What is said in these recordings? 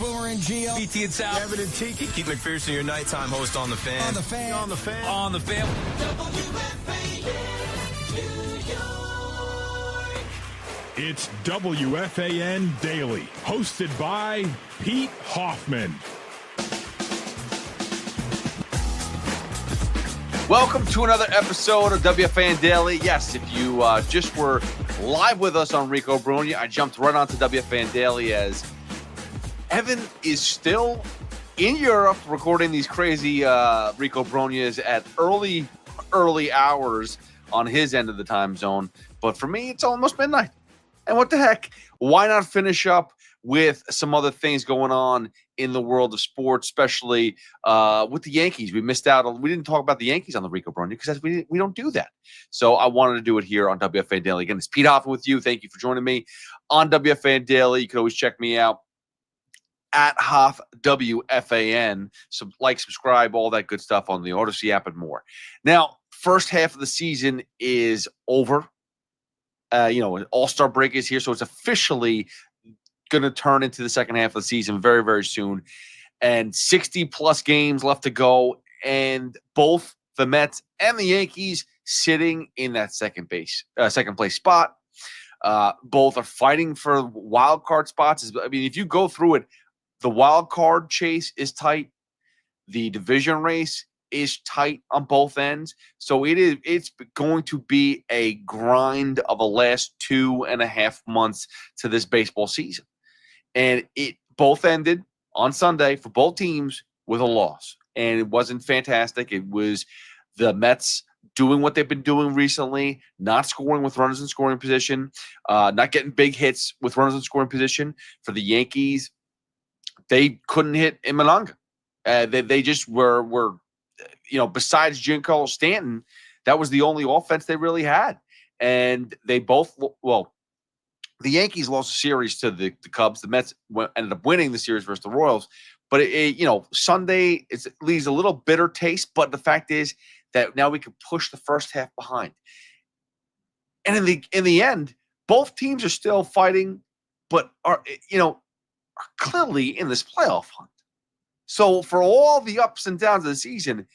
Boomer and Gio. BT and Sal. Evan and Tiki. Keith McPherson, your nighttime host on The Fan. On the fan. On the fan. On the fan. It's WFAN Daily, hosted by Pete Hoffman. Welcome to another episode of WFAN Daily. Yes, if you just were live with us on Rico Bruni, I jumped right onto WFAN Daily as Evan is still in Europe recording these crazy Rico Brunias at early hours on his end of the time zone. But for me, it's almost midnight. And what the heck? Why not finish up with some other things going on in the world of sports, especially with the Yankees? We missed out. We didn't talk about the Yankees on the Rico Bruni because we don't do that. So I wanted to do it here on WFAN Daily. Again, it's Pete Hoffman with you. Thank you for joining me on WFAN Daily. You can always check me out at Hoff WFAN. So subscribe, all that good stuff on the Odyssey app and more. Now, first half of the season is over. An all-star break is here, so it's officially going to turn into the second half of the season very, very soon. And 60-plus games left to go, and both the Mets and the Yankees sitting in that second place spot. Both are fighting for wild card spots. I mean, if you go through it, the wild card chase is tight. The division race is tight on both ends. So it's going to be a grind of the last 2.5 months to this baseball season. And it both ended on Sunday for both teams with a loss. And it wasn't fantastic. It was the Mets doing what they've been doing recently, not scoring with runners in scoring position, not getting big hits with runners in scoring position. For the Yankees, they couldn't hit in Mananga. They just were besides Giancarlo Stanton, that was the only offense they really had. And they both, the Yankees lost a series to the Cubs. The Mets ended up winning the series versus the Royals. But, Sunday, it leaves a little bitter taste. But the fact is that now we can push the first half behind. And in the end, both teams are still fighting, but are clearly in this playoff hunt. So for all the ups and downs of the season,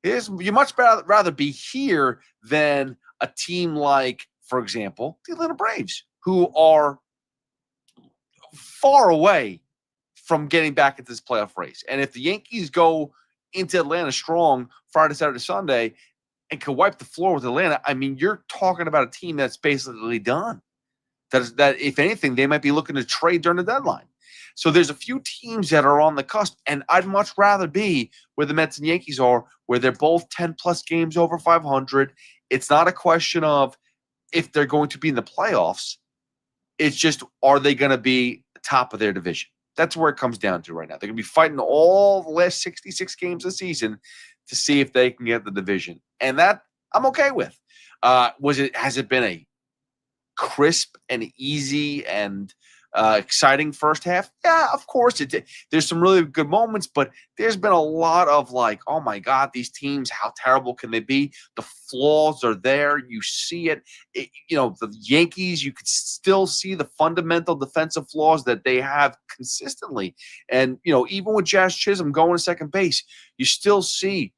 you much rather be here than a team like, for example, the Atlanta Braves, who are far away from getting back into this playoff race. And if the Yankees go into Atlanta strong Friday, Saturday, Sunday, and can wipe the floor with Atlanta, I mean, you're talking about a team that's basically done. That if anything, they might be looking to trade during the deadline. So there's a few teams that are on the cusp, and I'd much rather be where the Mets and Yankees are, where they're both 10-plus games over 500. It's not a question of if they're going to be in the playoffs. It's just, are they going to be top of their division? That's where it comes down to right now. They're going to be fighting all the last 66 games of the season to see if they can get the division. And that I'm okay with. Has it been a crisp and easy and exciting first half? Yeah, of course it did. There's some really good moments, but there's been a lot of like, oh my God, these teams, how terrible can they be? The flaws are there. You see it. The Yankees, you could still see the fundamental defensive flaws that they have consistently. And, even with Jazz Chisholm going to second base, you still see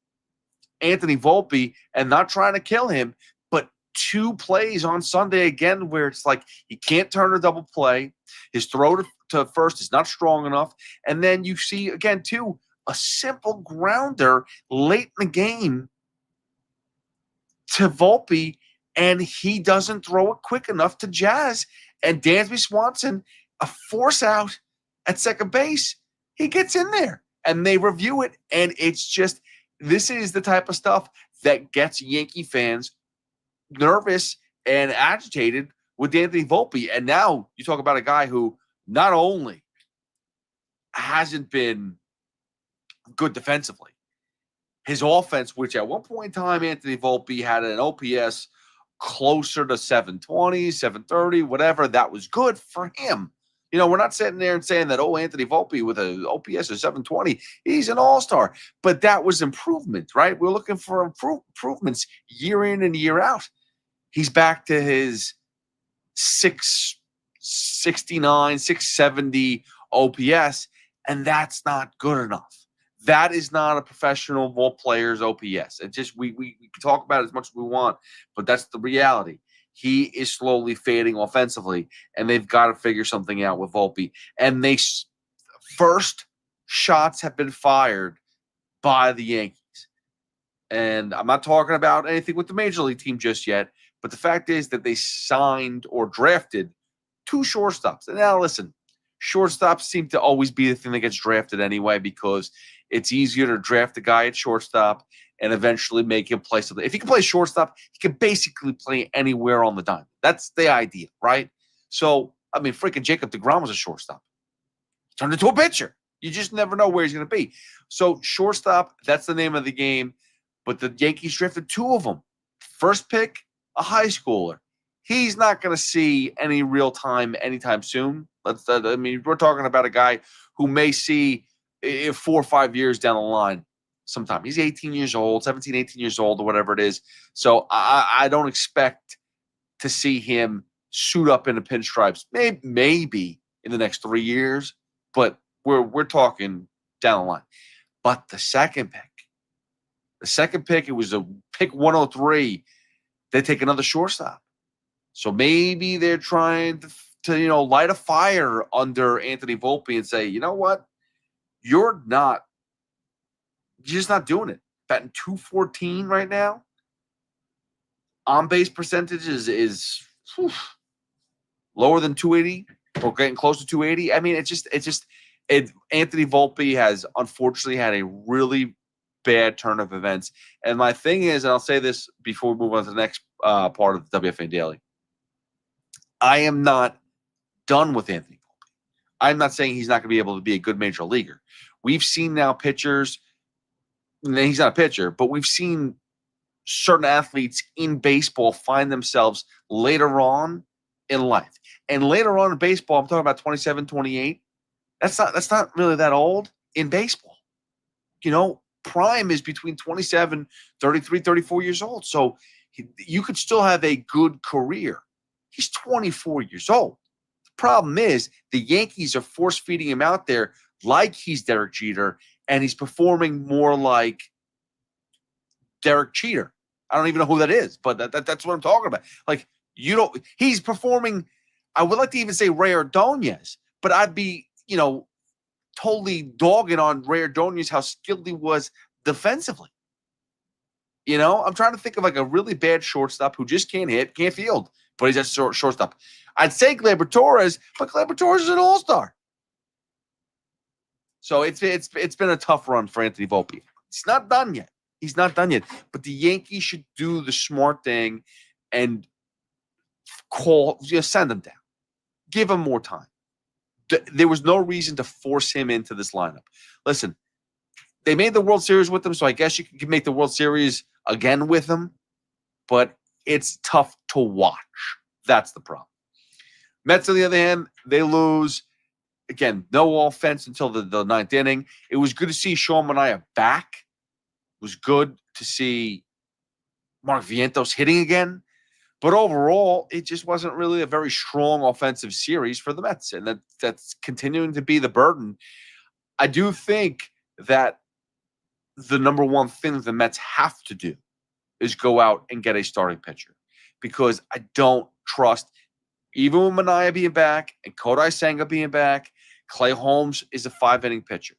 Anthony Vulpi and not trying to kill him, but 2 plays on Sunday again where it's like he can't turn a double play. His throw to first is not strong enough. And then you see, again, too, a simple grounder late in the game to Vulpi, and he doesn't throw it quick enough to Jazz. And Dansby Swanson, a force out at second base, he gets in there. And they review it, and it's just, this is the type of stuff that gets Yankee fans nervous and agitated with Anthony Vulpi. And now you talk about a guy who not only hasn't been good defensively, his offense, which at one point in time, Anthony Vulpi had an OPS closer to 720, 730, whatever, that was good for him. We're not sitting there and saying that, Anthony Vulpi with an OPS of 720, he's an all-star. But that was improvement, right? We're looking for improvements year in and year out. He's back to his 669, 670 OPS. and that's not good enough. That is not a professional ball player's OPS. It just we can talk about it as much as we want, but that's the reality. He is slowly fading offensively, and they've got to figure something out with Vulpi. And first shots have been fired by the Yankees. And I'm not talking about anything with the major league team just yet, but the fact is that they signed or drafted 2 shortstops. And now listen, shortstops seem to always be the thing that gets drafted anyway, because it's easier to draft a guy at shortstop and eventually make him play something. If he can play shortstop, he can basically play anywhere on the diamond. That's the idea, right? So, I mean, freaking Jacob deGrom was a shortstop. He turned into a pitcher. You just never know where he's going to be. So, shortstop, that's the name of the game. But the Yankees drafted 2 of them. First pick, a high schooler. He's not going to see any real time anytime soon. We're talking about a guy who may see 4 or 5 years down the line sometime. He's 18 years old, 17, 18 years old, or whatever it is. So I don't expect to see him suit up in the pinstripes. Maybe in the next 3 years, but we're talking down the line. But the second pick, it was a pick 103. They take another shortstop. So maybe they're trying to light a fire under Anthony Vulpi and say, you know what? You're just not doing it. Batting .214 right now. On-base percentage is lower than 280 or getting close to 280. I mean, Anthony Vulpi has unfortunately had a really bad turn of events. And my thing is, and I'll say this before we move on to the next part of the WFAN Daily, I am not done with Anthony Vulpi. I'm not saying he's not going to be able to be a good major leaguer. We've seen now pitchers, and he's not a pitcher, but we've seen certain athletes in baseball find themselves later on in life. And later on in baseball, I'm talking about 27, 28. That's not really that old in baseball. Prime is between 27, 33, 34 years old. So you could still have a good career. He's 24 years old. The problem is the Yankees are force-feeding him out there like he's Derek Jeter, and he's performing more like Derek Jeter. I don't even know who that is, but that's what I'm talking about. Like, he's performing, I would like to even say Ray Ordonez, but I'd be, totally dogging on Ray Ordonez how skilled he was defensively. I'm trying to think of like a really bad shortstop who just can't hit, can't field, but he's a shortstop. I'd say Gleyber Torres, but Gleyber Torres is an all-star. So it's been a tough run for Anthony Vulpi. He's not done yet. But the Yankees should do the smart thing and send him down. Give him more time. There was no reason to force him into this lineup. Listen, they made the World Series with him, so I guess you can make the World Series again with him, but it's tough to watch. That's the problem. Mets, on the other hand, they lose. Again, no offense until the ninth inning. It was good to see Sean Manaea back. It was good to see Mark Vientos hitting again. But overall, it just wasn't really a very strong offensive series for the Mets, and that's continuing to be the burden. I do think that the number one thing the Mets have to do is go out and get a starting pitcher, because I don't trust, even with Manaea being back and Kodai Senga being back, Clay Holmes is a 5-inning pitcher.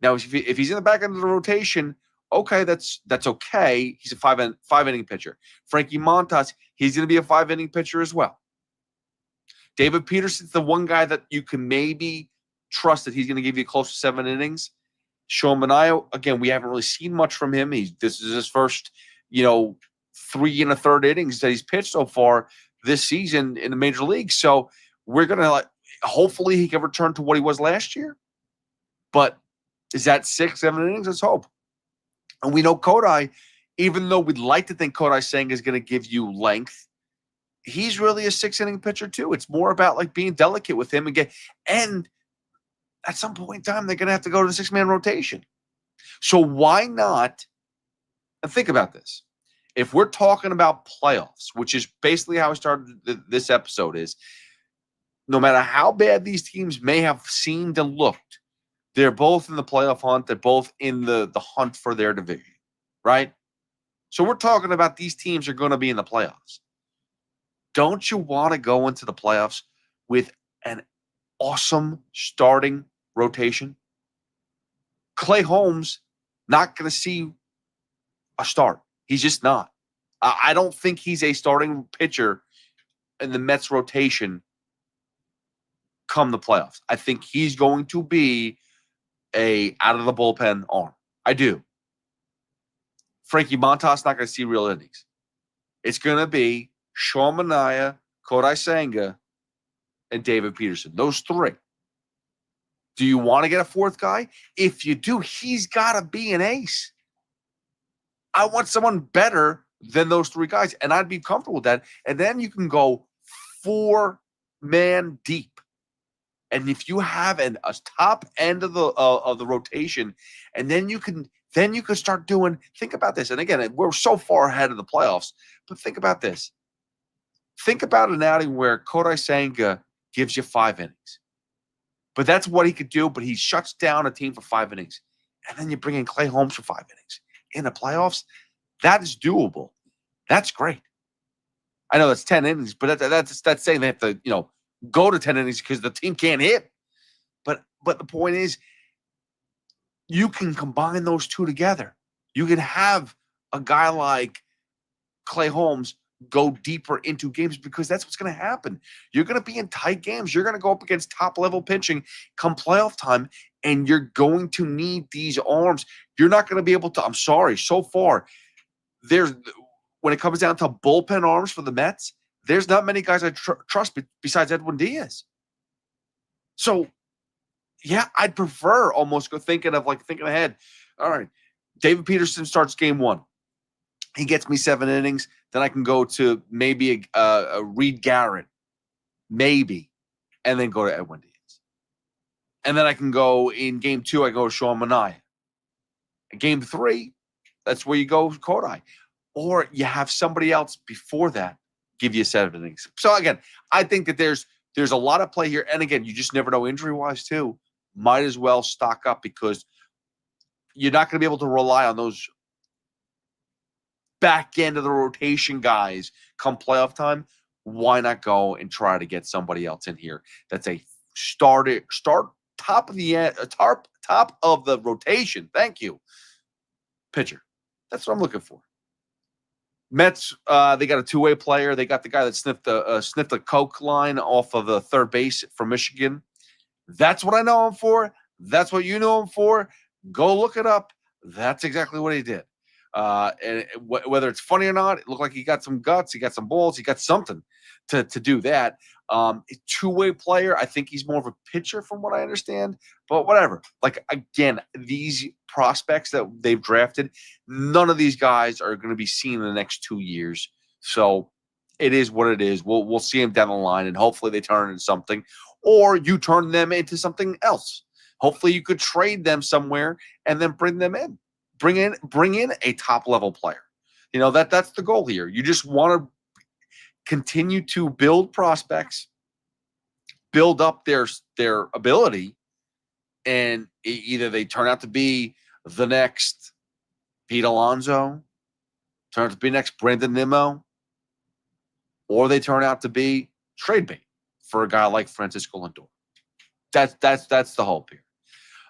Now, if he's in the back end of the rotation, okay, that's okay. He's a 5-inning pitcher. Frankie Montas, he's going to be a 5-inning pitcher as well. David Peterson's the one guy that you can maybe trust that he's going to give you close to 7 innings. Sean Manaea, again, we haven't really seen much from him. This is his first, 3 1/3 innings that he's pitched so far this season in the major league. So we're going to hopefully he can return to what he was last year. But is that 6, 7 innings? Let's hope. And we know Kodai, even though we'd like to think Kodai Senga is going to give you length, he's really a 6-inning pitcher too. It's more about being delicate with him and at some point in time, they're going to have to go to the 6-man rotation. So why not? And think about this. If we're talking about playoffs, which is basically how I started this episode, is no matter how bad these teams may have seemed and looked, They're both in the playoff hunt. They're both in the hunt for their division, right? So we're talking about these teams are going to be in the playoffs. Don't you want to go into the playoffs with an awesome starting rotation? Clay Holmes not going to see a start. He's just not. I don't think he's a starting pitcher in the Mets rotation come the playoffs. I think he's going to be a out of the bullpen arm. I do. Frankie Montas not going to see real innings. It's going to be Sean Manaea, Kodai Senga, and David Peterson. Those three. Do you want to get a fourth guy? If you do, he's got to be an ace. I want someone better than those three guys, and I'd be comfortable with that. And then you can go 4-man deep. And if you have a top end of the rotation, and then you can start doing. Think about this. And again, we're so far ahead of the playoffs, but think about this. Think about an outing where Kodai Senga gives you 5 innings, but that's what he could do. But he shuts down a team for 5 innings, and then you bring in Clay Holmes for 5 innings in the playoffs. That is doable. That's great. I know that's 10 innings, but that's saying they have to go to 10 innings because the team can't hit. But the point is, you can combine those two together. You can have a guy like Clay Holmes go deeper into games because that's what's going to happen. You're going to be in tight games. You're going to go up against top-level pitching come playoff time, and you're going to need these arms. You're not going to be able to – I'm sorry, so far, when it comes down to bullpen arms for the Mets, there's not many guys I trust besides Edwin Diaz. So, yeah, I'd prefer almost thinking ahead. All right, David Peterson starts game 1. He gets me 7 innings. Then I can go to maybe a Reed Garrett, maybe, and then go to Edwin Diaz. And then I can go in game 2, I go to Sean Manaea. In game 3, that's where you go Kodai. Or you have somebody else before that give you 7 innings. So, again, I think that there's a lot of play here. And, again, you just never know injury-wise, too. Might as well stock up because you're not going to be able to rely on those back end of the rotation guys come playoff time. Why not go and try to get somebody else in here that's a start top of the rotation. Thank you. Pitcher. That's what I'm looking for. Mets, they got a 2-way player. They got the guy that sniffed a Coke line off of the third base from Michigan. That's what I know him for. That's what you know him for. Go look it up. That's exactly what he did. And whether it's funny or not, it looked like he got some guts. He got some balls. He got something to do that. 2-way player. I think he's more of a pitcher from what I understand, but whatever. Like, again, these prospects that they've drafted, none of these guys are going to be seen in the next 2 years. So it is what it is. We'll see them down the line, and hopefully they turn into something, or you turn them into something else. Hopefully you could trade them somewhere and then bring them in. Bring in a top-level player. That's the goal here. You just want to continue to build prospects, build up their ability, and either they turn out to be the next Pete Alonso, turn out to be next Brandon Nimmo, or they turn out to be trade bait for a guy like Francisco Lindor. That's the hope here.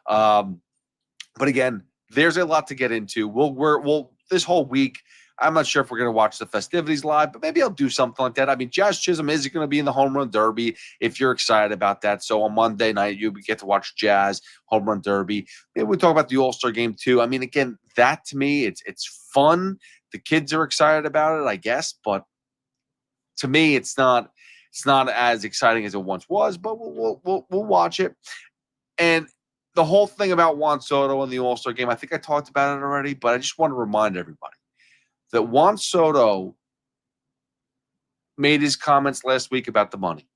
But again, there's a lot to get into. We'll this whole week, I'm not sure if we're going to watch the festivities live, but maybe I'll do something like that. I mean, Jazz Chisholm is going to be in the Home Run Derby if you're excited about that. So on Monday night, you get to watch Jazz Home Run Derby. Maybe we'll talk about the All-Star Game too. I mean, again, that to me, it's fun. The kids are excited about it, I guess, but to me, it's not as exciting as it once was, but we'll watch it. And the whole thing about Juan Soto and the All-Star Game, I think I talked about it already, but I just want to remind everybody that Juan Soto made his comments last week about the money.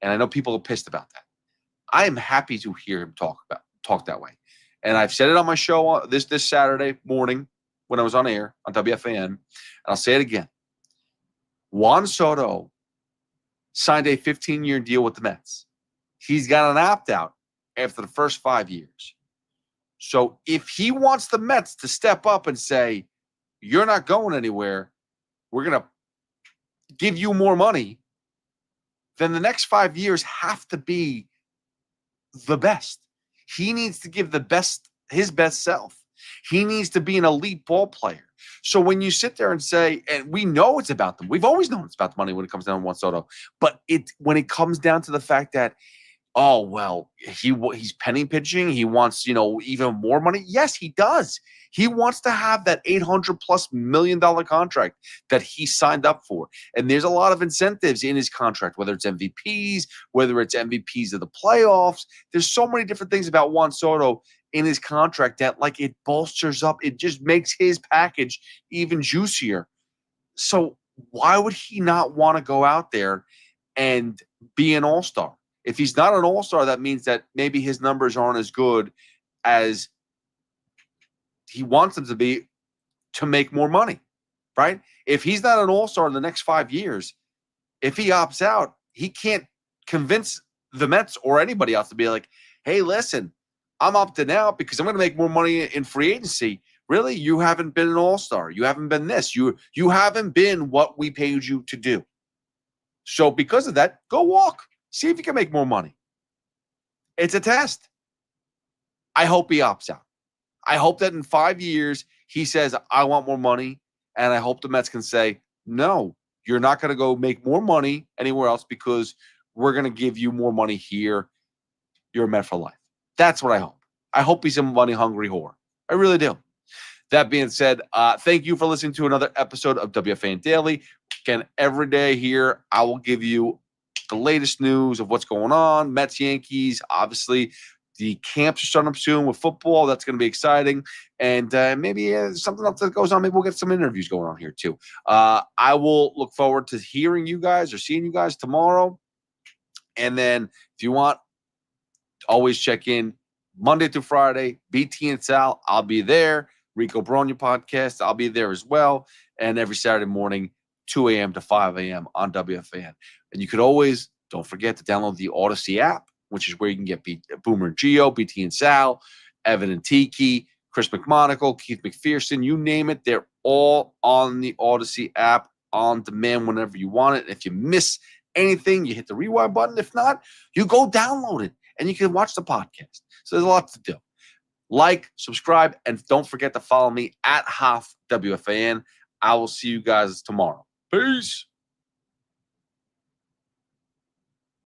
And I know people are pissed about that. I am happy to hear him talk that way. And I've said it on my show this Saturday morning when I was on air on WFAN, and I'll say it again. Juan Soto signed a 15-year deal with the Mets. He's got an opt-out after the first 5 years. So if he wants the Mets to step up and say, you're not going anywhere, we're going to give you more money, then the next 5 years have to be the best. He needs to give his best self. He needs to be an elite ball player. So when you sit there and say, and we know it's about them, we've always known it's about the money when it comes down to Juan Soto, but when it comes down to the fact that, oh, well, he's penny pitching, he wants, even more money. Yes, he does. He wants to have that $800+ million contract that he signed up for. And there's a lot of incentives in his contract, whether it's MVPs, whether it's MVPs of the playoffs. There's so many different things about Juan Soto in his contract that, like, it bolsters up. It just makes his package even juicier. So why would he not want to go out there and be an all-star? If he's not an all-star, that means that maybe his numbers aren't as good as he wants them to be to make more money, right? If he's not an all-star in the next 5 years, if he opts out, he can't convince the Mets or anybody else to be like, hey, listen, I'm opting out because I'm going to make more money in free agency. Really? You haven't been an all-star. You haven't been this. You haven't been what we paid you to do. So because of that, go walk. See if you can make more money. It's a test. I hope he opts out. I hope that in 5 years, he says, I want more money. And I hope the Mets can say, no, you're not going to go make more money anywhere else because we're going to give you more money here. You're a Met for life. That's what I hope. I hope he's a money-hungry whore. I really do. That being said, thank you for listening to another episode of WFAN Daily. Again, every day here, I will give you the latest news of what's going on. Mets, Yankees, obviously. The camps are starting up soon with football. That's going to be exciting. And maybe something else that goes on. Maybe we'll get some interviews going on here too. I will look forward to hearing you guys or seeing you guys tomorrow. And then if you want, always check in Monday through Friday. BT and Sal, I'll be there. Rico Bronya podcast, I'll be there as well. And every Saturday morning, 2 a.m. to 5 a.m. on WFAN. And you could always, don't forget to download the Odyssey app, which is where you can get Boomer and Gio, BT and Sal, Evan and Tiki, Chris McMonagle, Keith McPherson, you name it. They're all on the Odyssey app on demand whenever you want it. If you miss anything, you hit the rewind button. If not, you go download it and you can watch the podcast. So there's a lot to do. Like, subscribe, and don't forget to follow me at HoffWFAN. I will see you guys tomorrow. Peace.